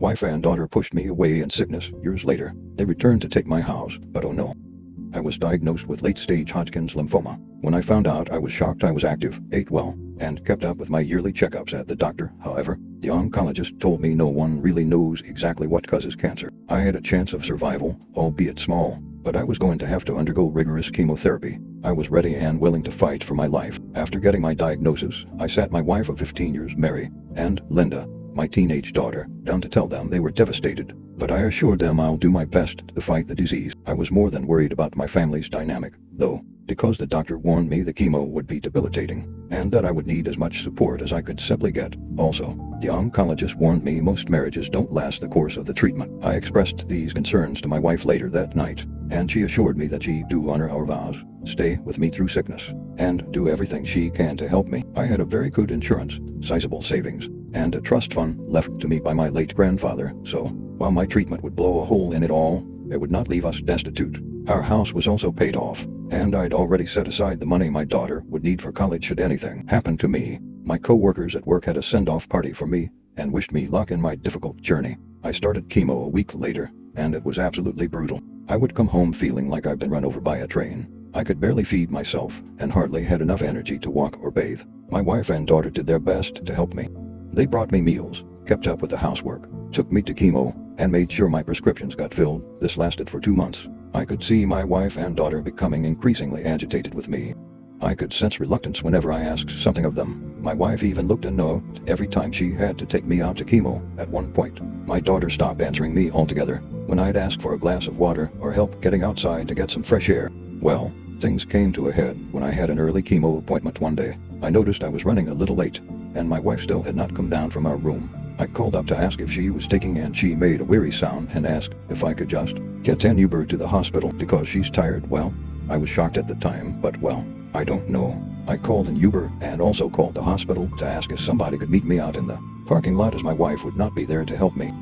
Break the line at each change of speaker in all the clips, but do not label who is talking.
Wife and daughter pushed me away in sickness. Years later, they returned to take my house, but oh no. I was diagnosed with late-stage Hodgkin's lymphoma. When I found out, I was shocked. I was active, ate well, and kept up with my yearly checkups at the doctor. However, the oncologist told me no one really knows exactly what causes cancer. I had a chance of survival, albeit small, but I was going to have to undergo rigorous chemotherapy. I was ready and willing to fight for my life. After getting my diagnosis, I sat my wife of 15 years, Mary, and Linda, my teenage daughter, down to tell them they were devastated. But I assured them I'll do my best to fight the disease. I was more than worried about my family's dynamic, though, because the doctor warned me the chemo would be debilitating, and that I would need as much support as I could simply get. Also, the oncologist warned me most marriages don't last the course of the treatment. I expressed these concerns to my wife later that night, and she assured me that she'd do honor our vows, stay with me through sickness, and do everything she can to help me. I had a very good insurance, sizable savings, and a trust fund left to me by my late grandfather, so while my treatment would blow a hole in it all, it would not leave us destitute. Our house was also paid off, and I'd already set aside the money my daughter would need for college should anything happen to me. My co-workers at work had a send-off party for me and wished me luck in my difficult journey. I started chemo a week later, and it was absolutely brutal. I would come home feeling like I'd been run over by a train. I could barely feed myself and hardly had enough energy to walk or bathe. My wife and daughter did their best to help me. They brought me meals, kept up with the housework, took me to chemo, and made sure my prescriptions got filled. This lasted for 2 months. I could see my wife and daughter becoming increasingly agitated with me. I could sense reluctance whenever I asked something of them. My wife even looked annoyed every time she had to take me out to chemo. At one point, my daughter stopped answering me altogether when I'd ask for a glass of water or help getting outside to get some fresh air. Well, things came to a head when I had an early chemo appointment one day. I noticed I was running a little late, and my wife still had not come down from our room. I called up to ask if she was taking, and she made a weary sound and asked if I could just get an Uber to the hospital because she's tired. Well, I was shocked at the time, but well, I don't know. I called an Uber and also called the hospital to ask if somebody could meet me out in the parking lot as my wife would not be there to help me.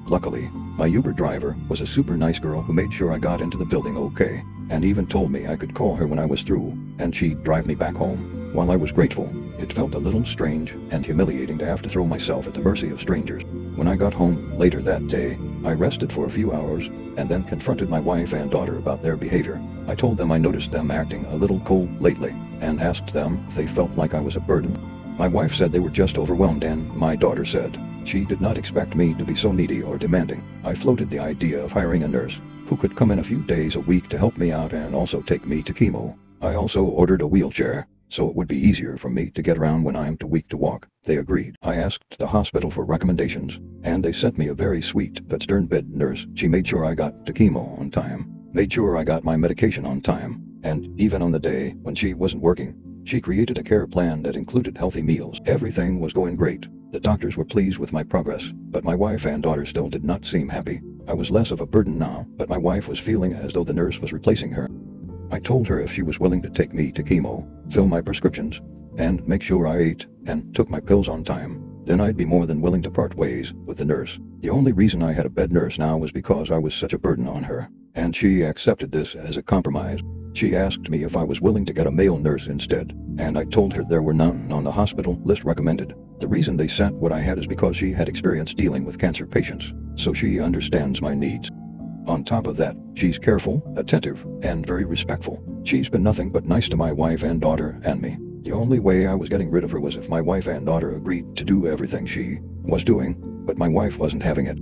Luckily, my Uber driver was a super nice girl who made sure I got into the building okay, and even told me I could call her when I was through, and she'd drive me back home. While I was grateful, it felt a little strange and humiliating to have to throw myself at the mercy of strangers. When I got home later that day, I rested for a few hours and then confronted my wife and daughter about their behavior. I told them I noticed them acting a little cold lately and asked them if they felt like I was a burden. My wife said they were just overwhelmed, and my daughter said she did not expect me to be so needy or demanding. I floated the idea of hiring a nurse who could come in a few days a week to help me out and also take me to chemo. I also ordered a wheelchair, so it would be easier for me to get around when I'm too weak to walk. They agreed. I asked the hospital for recommendations, and they sent me a very sweet but stern-bed nurse. She made sure I got to chemo on time, made sure I got my medication on time, and even on the day when she wasn't working, she created a care plan that included healthy meals. Everything was going great. The doctors were pleased with my progress, but my wife and daughter still did not seem happy. I was less of a burden now, but my wife was feeling as though the nurse was replacing her. I told her if she was willing to take me to chemo, fill my prescriptions, and make sure I ate and took my pills on time, then I'd be more than willing to part ways with the nurse. The only reason I had a bed nurse now was because I was such a burden on her, and she accepted this as a compromise. She asked me if I was willing to get a male nurse instead, and I told her there were none on the hospital list recommended. The reason they sent what I had is because she had experience dealing with cancer patients, so she understands my needs. On top of that, she's careful, attentive, and very respectful. She's been nothing but nice to my wife and daughter and me. The only way I was getting rid of her was if my wife and daughter agreed to do everything she was doing, but my wife wasn't having it.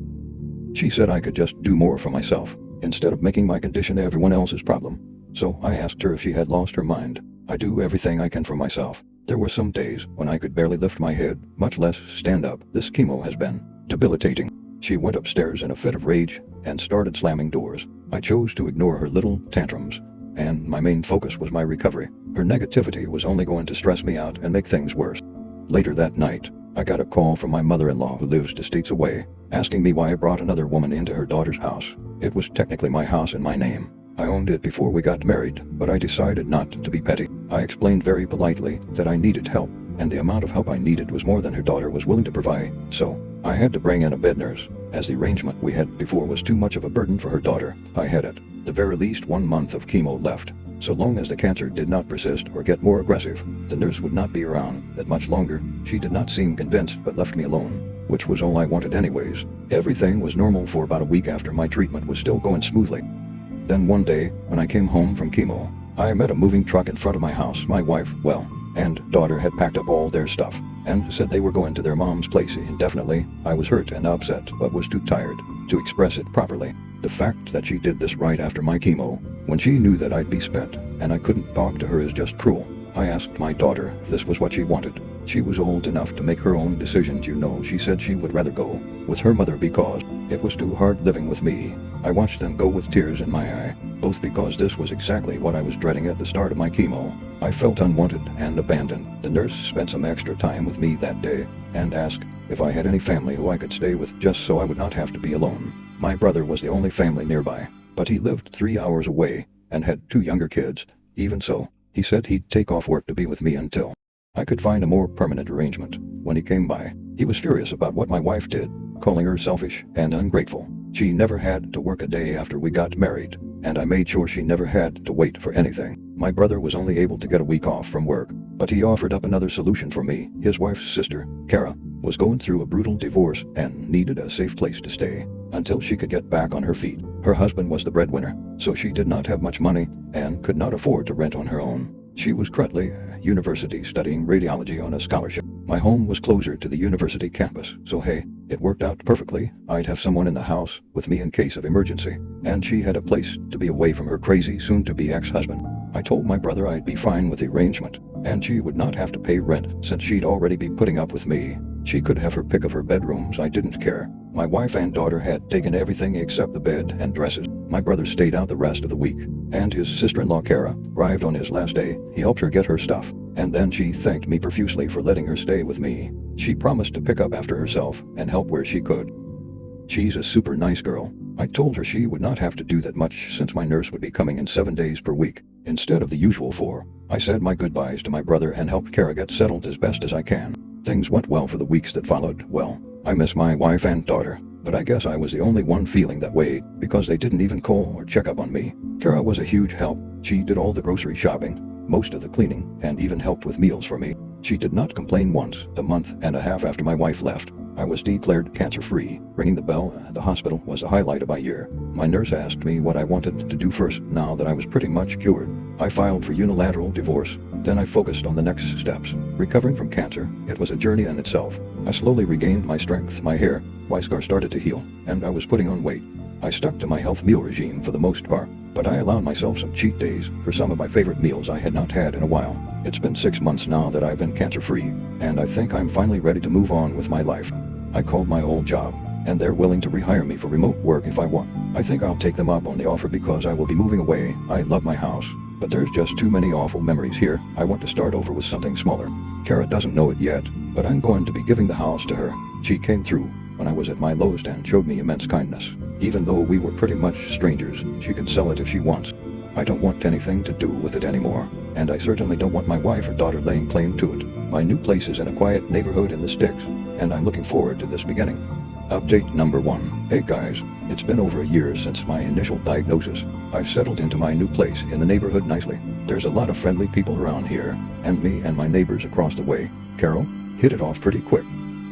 She said I could just do more for myself, instead of making my condition everyone else's problem. So I asked her if she had lost her mind. I do everything I can for myself. There were some days when I could barely lift my head, much less stand up. This chemo has been debilitating. She went upstairs in a fit of rage and started slamming doors. I chose to ignore her little tantrums, and my main focus was my recovery. Her negativity was only going to stress me out and make things worse. Later that night, I got a call from my mother-in-law, who lives 2 states away, asking me why I brought another woman into her daughter's house. It was technically my house in my name. I owned it before we got married, but I decided not to be petty. I explained very politely that I needed help, and the amount of help I needed was more than her daughter was willing to provide, so I had to bring in a bed nurse, as the arrangement we had before was too much of a burden for her daughter. I had at the very least 1 month of chemo left. So long as the cancer did not persist or get more aggressive, the nurse would not be around that much longer. She did not seem convinced but left me alone. which was all I wanted anyways. Everything was normal for about a week after my treatment was still going smoothly. Then one day, when I came home from chemo, I met a moving truck in front of my house. My wife, and daughter had packed up all their stuff and said they were going to their mom's place indefinitely. I was hurt and upset, but was too tired to express it properly. The fact that she did this right after my chemo, when she knew that I'd be spent and I couldn't talk to her, is just cruel. I asked my daughter if this was what she wanted. She was old enough to make her own decisions, She said she would rather go with her mother because it was too hard living with me. I watched them go with tears in my eye, both because this was exactly what I was dreading at the start of my chemo. I felt unwanted and abandoned. The nurse spent some extra time with me that day and asked if I had any family who I could stay with just so I would not have to be alone. My brother was the only family nearby, but he lived 3 hours away and had 2 younger kids. Even so, he said he'd take off work to be with me until I could find a more permanent arrangement. When he came by, he was furious about what my wife did, calling her selfish and ungrateful. She never had to work a day after we got married, and I made sure she never had to wait for anything. My brother was only able to get a week off from work, but he offered up another solution for me. His wife's sister, Kara, was going through a brutal divorce and needed a safe place to stay until she could get back on her feet. Her husband was the breadwinner, so she did not have much money and could not afford to rent on her own. She was currently at university studying radiology on a scholarship. My home was closer to the university campus, so hey, it worked out perfectly. I'd have someone in the house with me in case of emergency, and she had a place to be away from her crazy soon-to-be ex-husband. I told my brother I'd be fine with the arrangement, and she would not have to pay rent since she'd already be putting up with me. She could have her pick of her bedrooms, I didn't care. My wife and daughter had taken everything except the bed and dresses. My brother stayed out the rest of the week, and his sister-in-law Kara arrived on his last day. He helped her get her stuff, and then she thanked me profusely for letting her stay with me. She promised to pick up after herself and help where she could. She's a super nice girl. I told her she would not have to do that much since my nurse would be coming in 7 days per week instead of the usual 4. I said my goodbyes to my brother and helped Kara get settled as best as I can. Things went well for the weeks that followed. I miss my wife and daughter, but I guess I was the only one feeling that way because they didn't even call or check up on me. Kara was a huge help. She did all the grocery shopping, most of the cleaning, and even helped with meals for me. She did not complain once. A month and a half after my wife left, I was declared cancer-free. Ringing the bell at the hospital was the highlight of my year. My nurse asked me what I wanted to do first now that I was pretty much cured. I filed for unilateral divorce. Then I focused on the next steps. Recovering from cancer, it was a journey in itself. I slowly regained my strength, my hair, my scar started to heal, and I was putting on weight. I stuck to my health meal regime for the most part, but I allowed myself some cheat days for some of my favorite meals I had not had in a while. It's been 6 months now that I've been cancer-free, and I think I'm finally ready to move on with my life. I called my old job, and they're willing to rehire me for remote work if I want. I think I'll take them up on the offer because I will be moving away. I love my house, but there's just too many awful memories here. I want to start over with something smaller. Kara doesn't know it yet, but I'm going to be giving the house to her. She came through when I was at my lowest and showed me immense kindness. Even though we were pretty much strangers, she can sell it if she wants. I don't want anything to do with it anymore, and I certainly don't want my wife or daughter laying claim to it. My new place is in a quiet neighborhood in the sticks, and I'm looking forward to this beginning. Update number 1. Hey guys, it's been over a year since my initial diagnosis. I've settled into my new place in the neighborhood nicely. There's a lot of friendly people around here, and me and my neighbors across the way, Carol, hit it off pretty quick.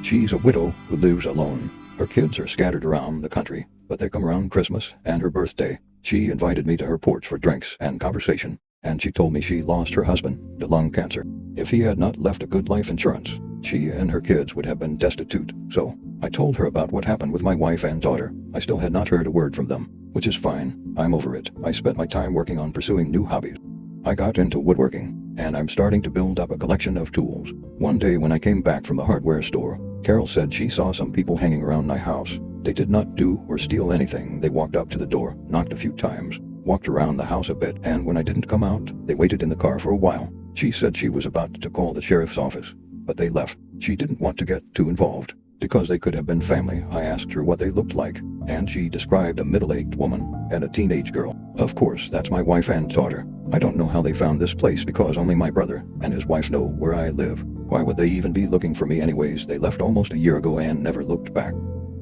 She's a widow who lives alone. Her kids are scattered around the country, but they come around Christmas and her birthday. She invited me to her porch for drinks and conversation, and she told me she lost her husband to lung cancer. If he had not left a good life insurance, she and her kids would have been destitute. So I told her about what happened with my wife and daughter. I still had not heard a word from them, which is fine. I'm over it. I spent my time working on pursuing new hobbies. I got into woodworking, and I'm starting to build up a collection of tools. One day when I came back from the hardware store, Carol said she saw some people hanging around my house. They did not do or steal anything. They walked up to the door, knocked a few times, walked around the house a bit, and when I didn't come out, they waited in the car for a while. She said she was about to call the sheriff's office, but they left. She didn't want to get too involved, because they could have been family. I asked her what they looked like, and she described a middle-aged woman and a teenage girl. Of course, that's my wife and daughter. I don't know how they found this place because only my brother and his wife know where I live. Why would they even be looking for me anyways? They left almost a year ago and never looked back.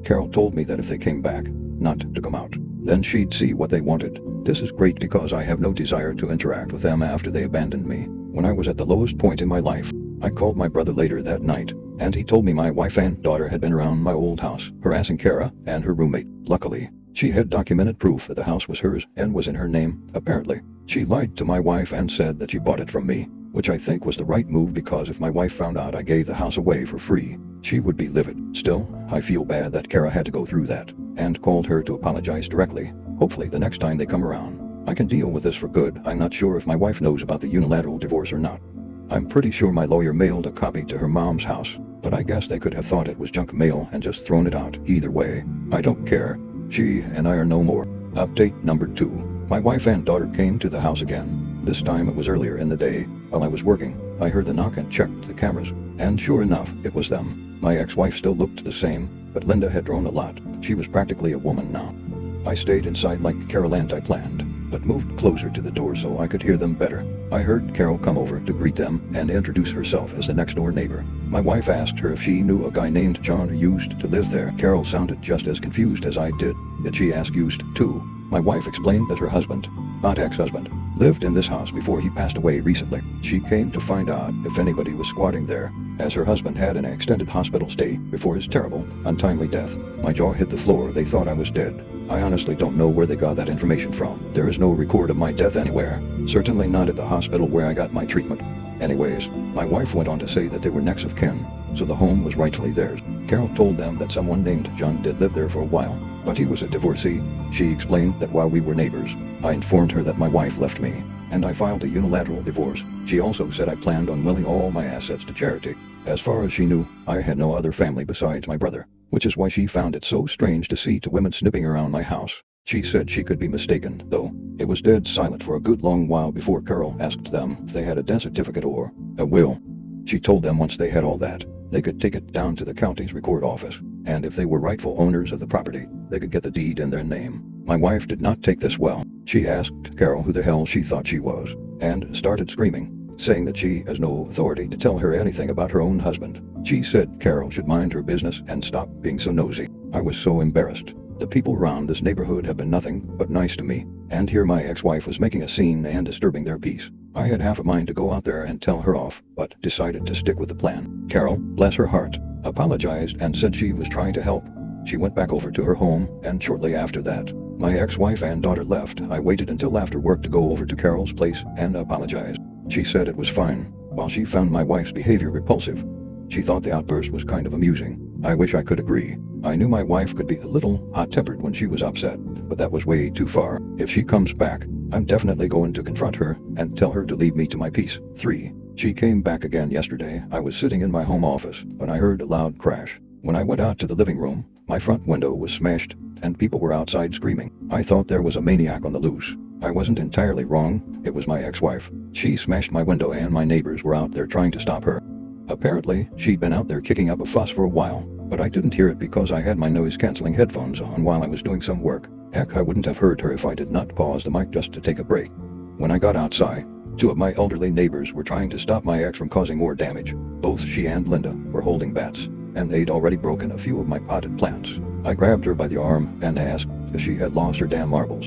Carol told me that if they came back, not to come out, then she'd see what they wanted. This is great because I have no desire to interact with them after they abandoned me. When I was at the lowest point in my life, I called my brother later that night and he told me my wife and daughter had been around my old house, harassing Kara and her roommate. Luckily, she had documented proof that the house was hers and was in her name, apparently. She lied to my wife and said that she bought it from me, which I think was the right move because if my wife found out I gave the house away for free, she would be livid. Still, I feel bad that Kara had to go through that, and called her to apologize directly. Hopefully the next time they come around, I can deal with this for good. I'm not sure if my wife knows about the unilateral divorce or not. I'm pretty sure my lawyer mailed a copy to her mom's house, but I guess they could have thought it was junk mail and just thrown it out. Either way, I don't care. She and I are no more. Update number 2. My wife and daughter came to the house again. This time it was earlier in the day. While I was working, I heard the knock and checked the cameras, and sure enough, it was them. My ex-wife still looked the same, but Linda had grown a lot. She was practically a woman now. I stayed inside like Carol and I planned, but moved closer to the door so I could hear them better. I heard Carol come over to greet them and introduce herself as the next-door neighbor. My wife asked her if she knew a guy named John who used to live there. Carol sounded just as confused as I did. Did she ask used to? My wife explained that her husband, not ex-husband, lived in this house before he passed away recently. She came to find out if anybody was squatting there, as her husband had an extended hospital stay before his terrible, untimely death. My jaw hit the floor. They thought I was dead. I honestly don't know where they got that information from. There is no record of my death anywhere. Certainly not at the hospital where I got my treatment. Anyways, my wife went on to say that they were next of kin, so the home was rightfully theirs. Carol told them that someone named John did live there for a while, but he was a divorcee. She explained that while we were neighbors, I informed her that my wife left me, and I filed a unilateral divorce. She also said I planned on willing all my assets to charity. As far as she knew, I had no other family besides my brother, which is why she found it so strange to see two women sniffing around my house. She said she could be mistaken, though. It was dead silent for a good long while before Carol asked them if they had a death certificate or a will. She told them once they had all that, they could take it down to the county's record office, and if they were rightful owners of the property, they could get the deed in their name. My wife did not take this well. She asked Carol who the hell she thought she was, and started screaming, saying that she has no authority to tell her anything about her own husband. She said Carol should mind her business and stop being so nosy. I was so embarrassed. The people around this neighborhood have been nothing but nice to me, and here my ex-wife was making a scene and disturbing their peace. I had half a mind to go out there and tell her off, but decided to stick with the plan. Carol, bless her heart, apologized and said she was trying to help. She went back over to her home, and shortly after that, my ex-wife and daughter left. I waited until after work to go over to Carol's place and apologize. She said it was fine, while she found my wife's behavior repulsive. She thought the outburst was kind of amusing. I wish I could agree. I knew my wife could be a little hot-tempered when she was upset, but that was way too far. If she comes back, I'm definitely going to confront her and tell her to leave me to my peace. 3. She came back again yesterday. I was sitting in my home office when I heard a loud crash. When I went out to the living room, my front window was smashed and people were outside screaming. I thought there was a maniac on the loose. I wasn't entirely wrong. It was my ex-wife. She smashed my window and my neighbors were out there trying to stop her. Apparently, she'd been out there kicking up a fuss for a while, but I didn't hear it because I had my noise-canceling headphones on while I was doing some work. Heck, I wouldn't have heard her if I did not pause the mic just to take a break. When I got outside, two of my elderly neighbors were trying to stop my ex from causing more damage. Both she and Linda were holding bats, and they'd already broken a few of my potted plants. I grabbed her by the arm and asked if she had lost her damn marbles.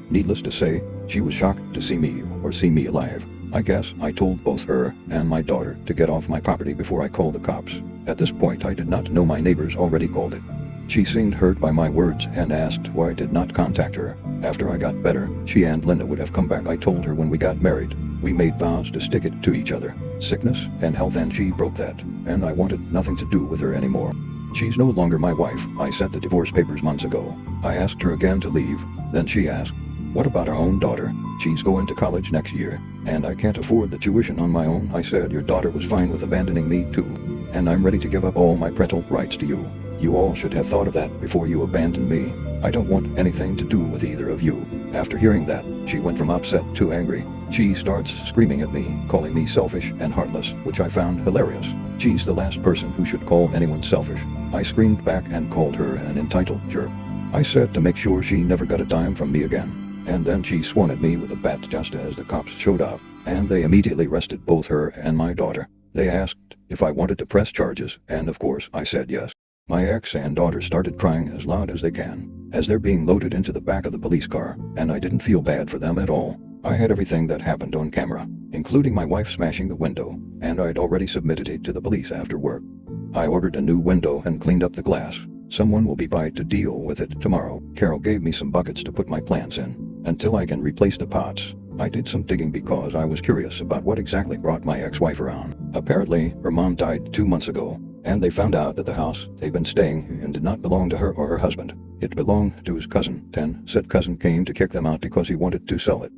Needless to say, she was shocked to see me or see me alive. I guess I told both her and my daughter to get off my property before I called the cops. At this point, I did not know my neighbors already called it. She seemed hurt by my words and asked why I did not contact her. After I got better, she and Linda would have come back. I told her when we got married, we made vows to stick it to each other. Sickness and health, and she broke that, and I wanted nothing to do with her anymore. She's no longer my wife. I sent the divorce papers months ago. I asked her again to leave. Then she asked, what about our own daughter? She's going to college next year, and I can't afford the tuition on my own. I said your daughter was fine with abandoning me too, and I'm ready to give up all my parental rights to you. You all should have thought of that before you abandoned me. I don't want anything to do with either of you. After hearing that, she went from upset to angry. She starts screaming at me, calling me selfish and heartless, which I found hilarious. She's the last person who should call anyone selfish. I screamed back and called her an entitled jerk. I said to make sure she never got a dime from me again. And then she swung at me with a bat just as the cops showed up, and they immediately arrested both her and my daughter. They asked if I wanted to press charges, and of course I said yes. My ex and daughter started crying as loud as they can, as they're being loaded into the back of the police car, and I didn't feel bad for them at all. I had everything that happened on camera, including my wife smashing the window, and I'd already submitted it to the police after work. I ordered a new window and cleaned up the glass. Someone will be by to deal with it tomorrow. Carol gave me some buckets to put my plants in, until I can replace the pots. I did some digging because I was curious about what exactly brought my ex-wife around. Apparently, her mom died 2 months ago, and they found out that the house they've been staying in did not belong to her or her husband. It belonged to his cousin. Then, said cousin came to kick them out because he wanted to sell it.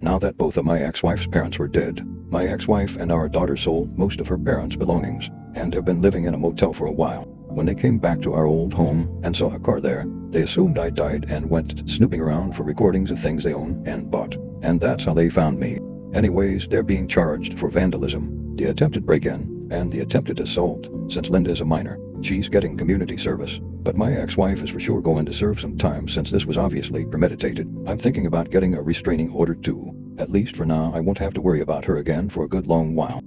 Now that both of my ex-wife's parents were dead, my ex-wife and our daughter sold most of her parents' belongings, and have been living in a motel for a while. When they came back to our old home and saw a car there, they assumed I died and went snooping around for recordings of things they own and bought. And that's how they found me. Anyways, they're being charged for vandalism, the attempted break-in, and the attempted assault, since Linda is a minor. She's getting community service, but my ex-wife is for sure going to serve some time since this was obviously premeditated. I'm thinking about getting a restraining order too. At least for now, I won't have to worry about her again for a good long while.